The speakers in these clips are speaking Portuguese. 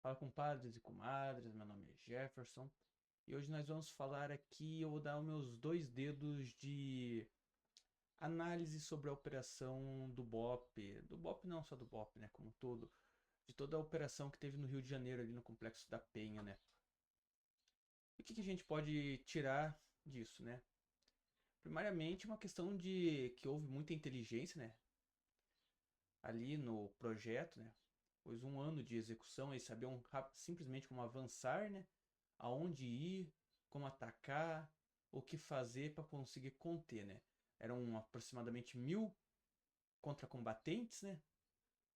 Fala, compadres e comadres, meu nome é Jefferson e hoje nós vamos falar aqui. Eu vou dar os meus dois dedos de análise sobre a operação do BOP não só do BOP, né, como um todo, de toda a operação que teve no Rio de Janeiro, ali no Complexo da Penha, né. E o que a gente pode tirar disso, né? Primariamente, uma questão de que houve muita inteligência, né, ali no projeto, né? Pois um ano de execução, eles sabiam simplesmente como avançar, né? Aonde ir, como atacar, o que fazer para conseguir conter, né? Eram aproximadamente 1.000 contracombatentes, né?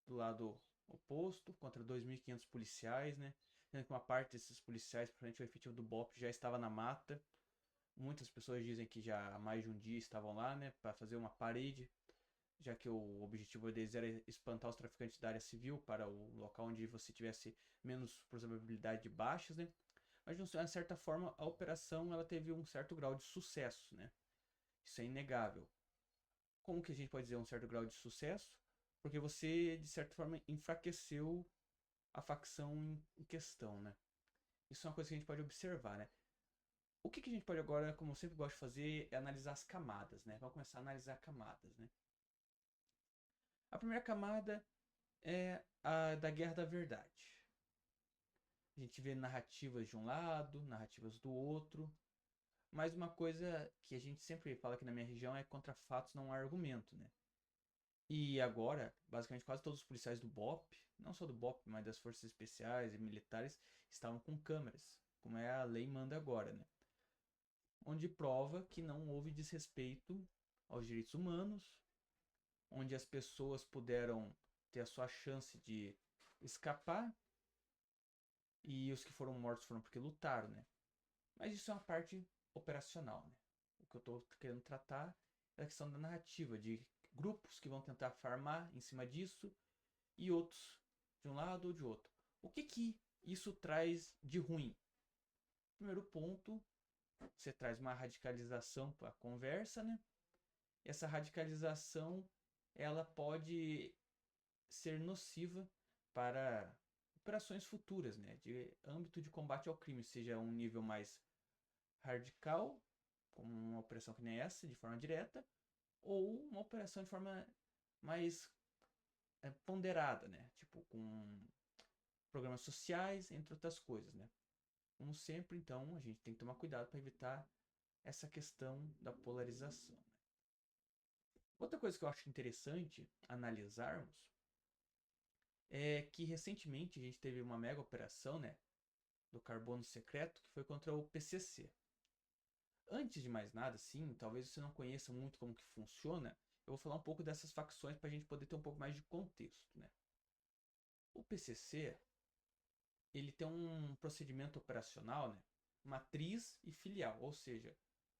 Do lado oposto, contra 2.500 policiais, né? Sendo que uma parte desses policiais, principalmente o efetivo do BOP, já estava na mata. Muitas pessoas dizem que já há mais de um dia estavam lá, né? Para fazer uma parede, já que o objetivo deles era espantar os traficantes da área civil para o local onde você tivesse menos probabilidade de baixas, né? Mas de uma certa forma a operação ela teve um certo grau de sucesso, né? Isso é inegável. Como que a gente pode dizer um certo grau de sucesso? Porque você de certa forma enfraqueceu a facção em questão, né? Isso é uma coisa que a gente pode observar, né? O que a gente pode agora, como eu sempre gosto de fazer, é analisar as camadas, né? Vamos começar a analisar camadas, né? A primeira camada é a da Guerra da Verdade. A gente vê narrativas de um lado, narrativas do outro. Mas uma coisa que a gente sempre fala aqui na minha região é contra fatos não há argumento, né? E agora, basicamente quase todos os policiais do BOP, não só do BOP, mas das forças especiais e militares, estavam com câmeras, como é a lei manda agora, né? Onde prova que não houve desrespeito aos direitos humanos, onde as pessoas puderam ter a sua chance de escapar e os que foram mortos foram porque lutaram, né? Mas isso é uma parte operacional, né? O que eu estou querendo tratar é a questão da narrativa, de grupos que vão tentar farmar em cima disso e outros de um lado ou de outro. O que isso traz de ruim? Primeiro ponto, você traz uma radicalização para a conversa, né? Essa radicalização ela pode ser nociva para operações futuras, né? De âmbito de combate ao crime, seja um nível mais radical, como uma operação que nem essa, de forma direta, ou uma operação de forma mais ponderada, né? Tipo, com programas sociais, entre outras coisas, né? Como sempre, então, a gente tem que tomar cuidado para evitar essa questão da polarização. Outra coisa que eu acho interessante analisarmos é que recentemente a gente teve uma mega operação, né, do carbono secreto, que foi contra o PCC. Antes de mais nada, sim, talvez você não conheça muito como que funciona, eu vou falar um pouco dessas facções para a gente poder ter um pouco mais de contexto, né? O PCC, ele tem um procedimento operacional, né? Matriz e filial, ou seja,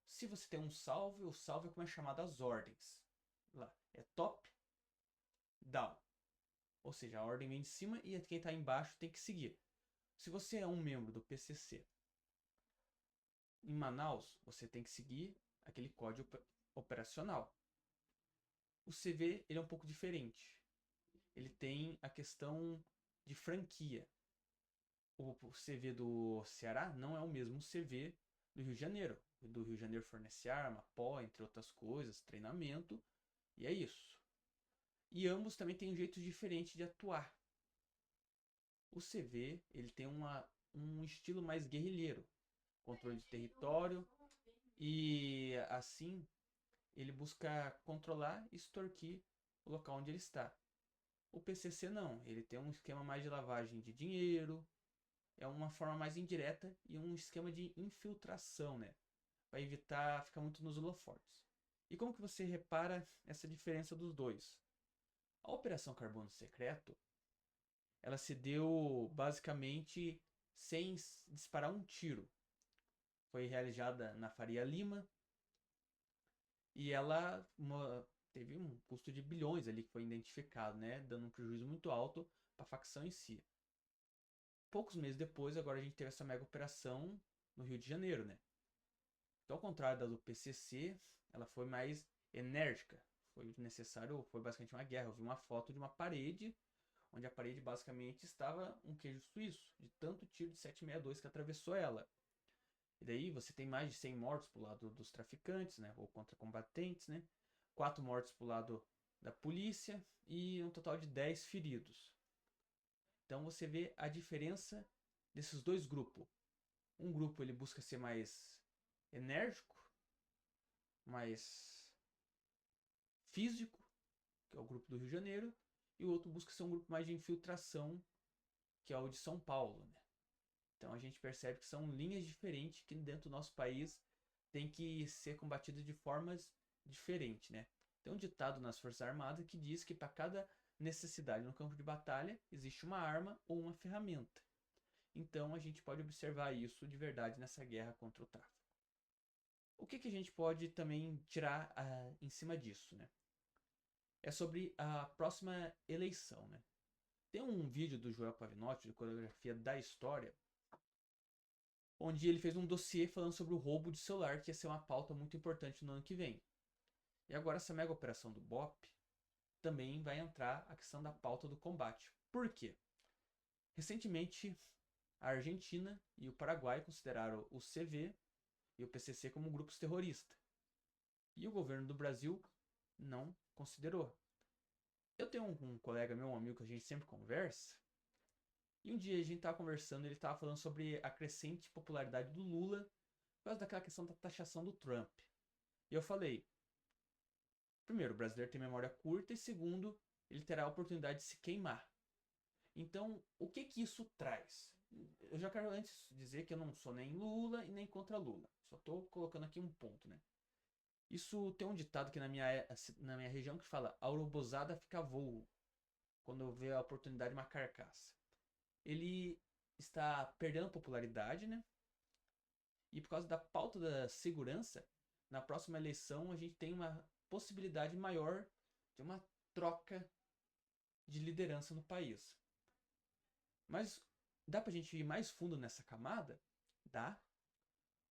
se você tem um salve, o salve é como é chamado as ordens. Lá, é top, down. Ou seja, a ordem vem de cima e quem está embaixo tem que seguir. Se você é um membro do PCC em Manaus, você tem que seguir aquele código operacional. O CV ele é um pouco diferente. Ele tem a questão de franquia. O CV do Ceará não é o mesmo CV do Rio de Janeiro. O do Rio de Janeiro fornece arma, pó, entre outras coisas, treinamento, e é isso. E ambos também têm um jeito diferente de atuar. O CV ele tem um estilo mais guerrilheiro, controle de território, e assim ele busca controlar e extorquir o local onde ele está. O PCC não, ele tem um esquema mais de lavagem de dinheiro, é uma forma mais indireta e um esquema de infiltração, né? Para evitar ficar muito nos holofotes. E como que você repara essa diferença dos dois? A Operação Carbono Secreto, ela se deu basicamente sem disparar um tiro. Foi realizada na Faria Lima e ela teve um custo de bilhões ali que foi identificado, né? Dando um prejuízo muito alto para a facção em si. Poucos meses depois, agora a gente teve essa mega operação no Rio de Janeiro, né? Então, ao contrário da do PCC, ela foi mais enérgica. Foi necessário, foi basicamente uma guerra. Eu vi uma foto de uma parede onde a parede basicamente estava um queijo suíço, de tanto tiro de 7,62 que atravessou ela. E daí você tem mais de 100 mortos pro lado dos traficantes, né, ou contra combatentes, né? 4 mortos pro lado da polícia e um total de 10 feridos. Então você vê a diferença desses dois grupos. Um grupo ele busca ser mais enérgico, mais físico, que é o grupo do Rio de Janeiro, e o outro busca ser um grupo mais de infiltração, que é o de São Paulo, né? Então a gente percebe que são linhas diferentes que dentro do nosso país tem que ser combatidas de formas diferentes, né? Tem um ditado nas Forças Armadas que diz que para cada necessidade no campo de batalha existe uma arma ou uma ferramenta. Então a gente pode observar isso de verdade nessa guerra contra o tráfico. O que a gente pode também tirar em cima disso, né? É sobre a próxima eleição, né? Tem um vídeo do Joel Pavinotti, de coreografia da história, onde ele fez um dossiê falando sobre o roubo de celular, que ia ser uma pauta muito importante no ano que vem. E agora essa mega operação do BOP também vai entrar a questão da pauta do combate. Por quê? Recentemente, a Argentina e o Paraguai consideraram o CV e o PCC como grupos terroristas. E o governo do Brasil não considerou. Eu tenho um colega meu, um amigo que a gente sempre conversa, e um dia a gente estava conversando, ele estava falando sobre a crescente popularidade do Lula por causa daquela questão da taxação do Trump. E eu falei, primeiro, o brasileiro tem memória curta e segundo, ele terá a oportunidade de se queimar. Então, o que isso traz? Eu já quero antes dizer que eu não sou nem Lula e nem contra Lula. Só estou colocando aqui um ponto, né? Isso tem um ditado aqui na minha região que fala: a urubuzada fica voo quando vê a oportunidade de uma carcaça. Ele está perdendo popularidade, né? E por causa da pauta da segurança, na próxima eleição a gente tem uma possibilidade maior de uma troca de liderança no país. Mas dá pra gente ir mais fundo nessa camada? Dá.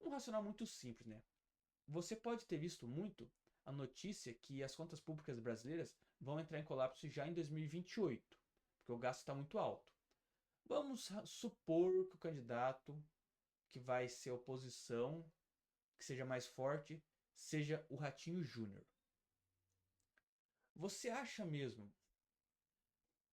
Um racional muito simples, né? Você pode ter visto muito a notícia que as contas públicas brasileiras vão entrar em colapso já em 2028, porque o gasto está muito alto. Vamos supor que o candidato que vai ser oposição, que seja mais forte, seja o Ratinho Júnior. Você acha mesmo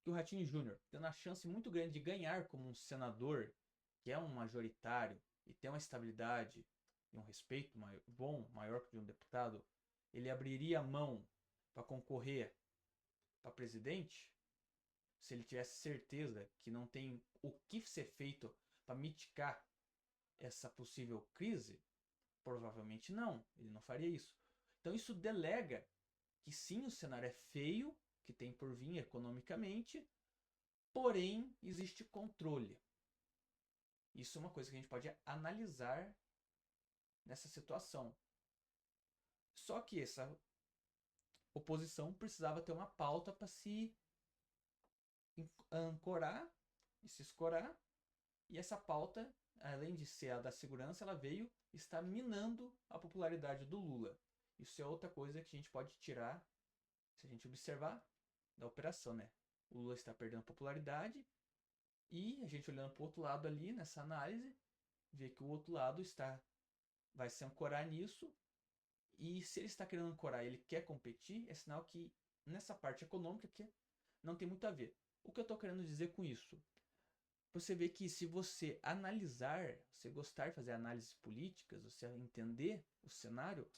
que o Ratinho Júnior, tendo a chance muito grande de ganhar como um senador, que é um majoritário e tem uma estabilidade e um respeito bom, maior que de um deputado, ele abriria a mão para concorrer para presidente? Se ele tivesse certeza que não tem o que ser feito para mitigar essa possível crise? Provavelmente não, ele não faria isso. Então isso delega que sim, o cenário é feio, que tem por vir economicamente, porém existe controle. Isso é uma coisa que a gente pode analisar nessa situação. Só que essa oposição precisava ter uma pauta para se ancorar e se escorar, e essa pauta, além de ser a da segurança, ela veio estar minando a popularidade do Lula. Isso é outra coisa que a gente pode tirar, se a gente observar, da operação, né? O Lula está perdendo popularidade e a gente olhando para o outro lado ali, nessa análise, vê que o outro lado vai se ancorar nisso, e se ele está querendo ancorar, ele quer competir, é sinal que nessa parte econômica que não tem muito a ver. O que eu estou querendo dizer com isso? Você vê que se você analisar, você gostar de fazer análises políticas, você entender o cenário,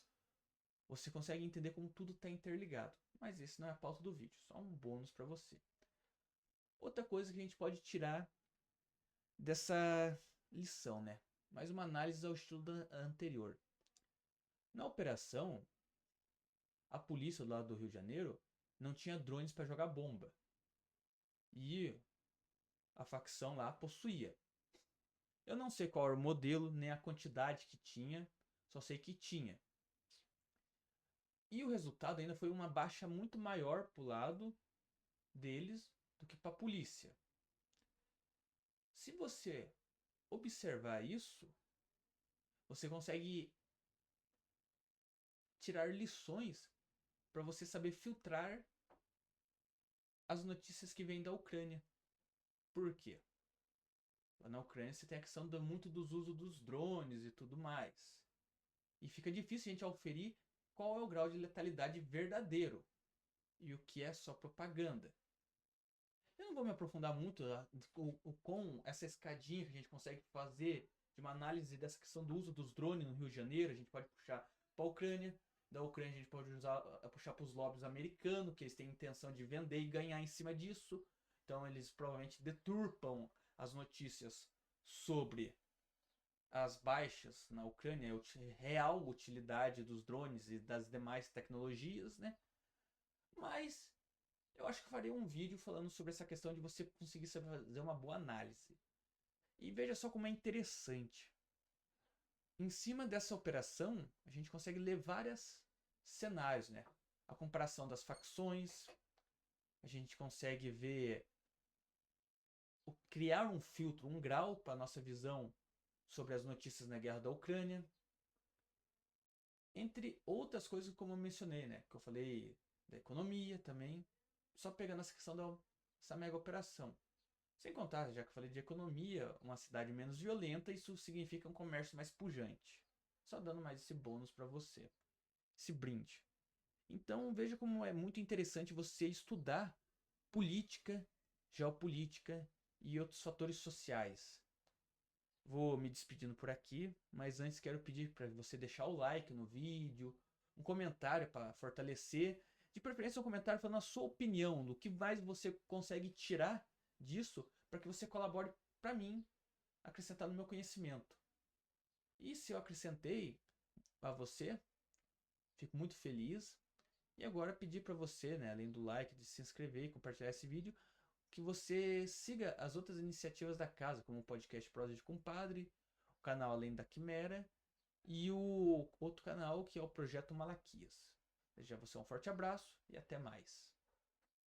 você consegue entender como tudo está interligado. Mas esse não é a pauta do vídeo, só um bônus para você. Outra coisa que a gente pode tirar dessa lição, né? Mais uma análise ao estilo da anterior. Na operação, a polícia do lado do Rio de Janeiro não tinha drones para jogar bomba. E a facção lá possuía. Eu não sei qual era o modelo, nem a quantidade que tinha, só sei que tinha. E o resultado ainda foi uma baixa muito maior pro lado deles do que para a polícia. Se você observar isso, você consegue tirar lições para você saber filtrar as notícias que vêm da Ucrânia. Por quê? Lá na Ucrânia você tem a questão muito dos usos dos drones e tudo mais. E fica difícil a gente auferir qual é o grau de letalidade verdadeiro e o que é só propaganda. Eu não vou me aprofundar muito com essa escadinha que a gente consegue fazer de uma análise dessa questão do uso dos drones no Rio de Janeiro. A gente pode puxar para a Ucrânia. Da Ucrânia a gente pode puxar para os lobbies americanos, que eles têm intenção de vender e ganhar em cima disso. Então eles provavelmente deturpam as notícias sobre as baixas na Ucrânia, a real utilidade dos drones e das demais tecnologias, né? Mas eu acho que farei um vídeo falando sobre essa questão de você conseguir fazer uma boa análise. E veja só como é interessante. Em cima dessa operação, a gente consegue ler vários cenários, né? A comparação das facções, a gente consegue ver, criar um filtro, um grau para a nossa visão sobre as notícias na guerra da Ucrânia. Entre outras coisas, como eu mencionei, né? Que eu falei da economia também. Só pegando essa questão dessa mega operação. Sem contar, já que eu falei de economia, uma cidade menos violenta, isso significa um comércio mais pujante. Só dando mais esse bônus para você. Esse brinde. Então veja como é muito interessante você estudar política, geopolítica e outros fatores sociais. Vou me despedindo por aqui, mas antes quero pedir para você deixar o like no vídeo, um comentário para fortalecer, de preferência um comentário falando a sua opinião, do que mais você consegue tirar disso para que você colabore para mim acrescentar no meu conhecimento. E se eu acrescentei a você, fico muito feliz. E agora pedir para você, né, além do like, de se inscrever e compartilhar esse vídeo, que você siga as outras iniciativas da casa, como o podcast Prosa de Compadre, o canal Além da Quimera e o outro canal que é o Projeto Malaquias. Desejo a você um forte abraço e até mais.